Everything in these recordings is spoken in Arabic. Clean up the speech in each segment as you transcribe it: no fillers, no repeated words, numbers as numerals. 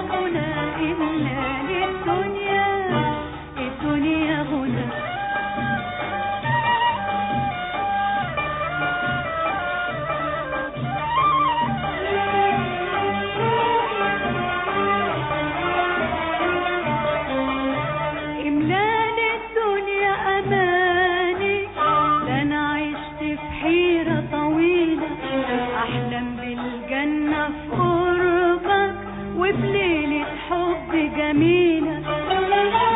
غنى إلا للدنيا، الدنيا غنى. إملال الدنيا أماني، ده أنا عشت في حيرة طويلة، أحلم بالجنة في قربك وبليلة حب جميلة.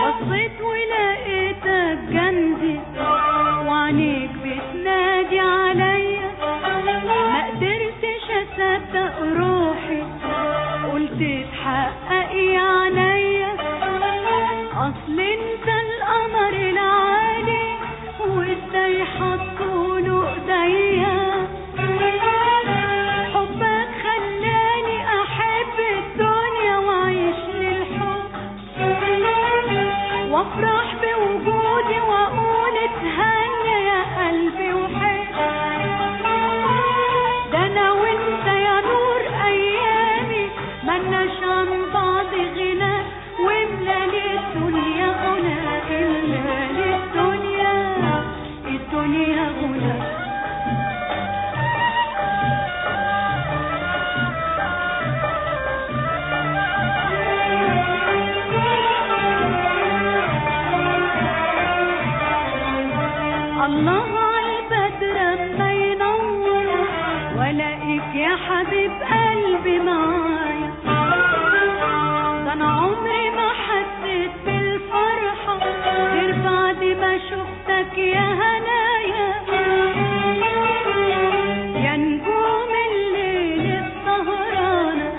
بصيت ولقيتك جنبي وعينيك بتنادي عليا، ما قدرتش أصدق روحي، قلت اتحقق يا عينيا، أصل انت القمر العالي وازاي حطوله ايديا. حبك خلاني احب الدنيا واعيش للحب، وافرح بوجودي واقول اتهنى يا قلبي وحب. ده انا وانت يا نور ايامي، ملناش عن بعض غنى، واملى الدنيا غنى إلا للدنيا، الدنيا غنى. الله عالبدر اما ينور، ولاقيك يا حبيب قلبي معايا، ده انا عمري ما حسيت بالفرحة غير بعد ما شفتك يا هنايا. يا نجوم الليل السهرانة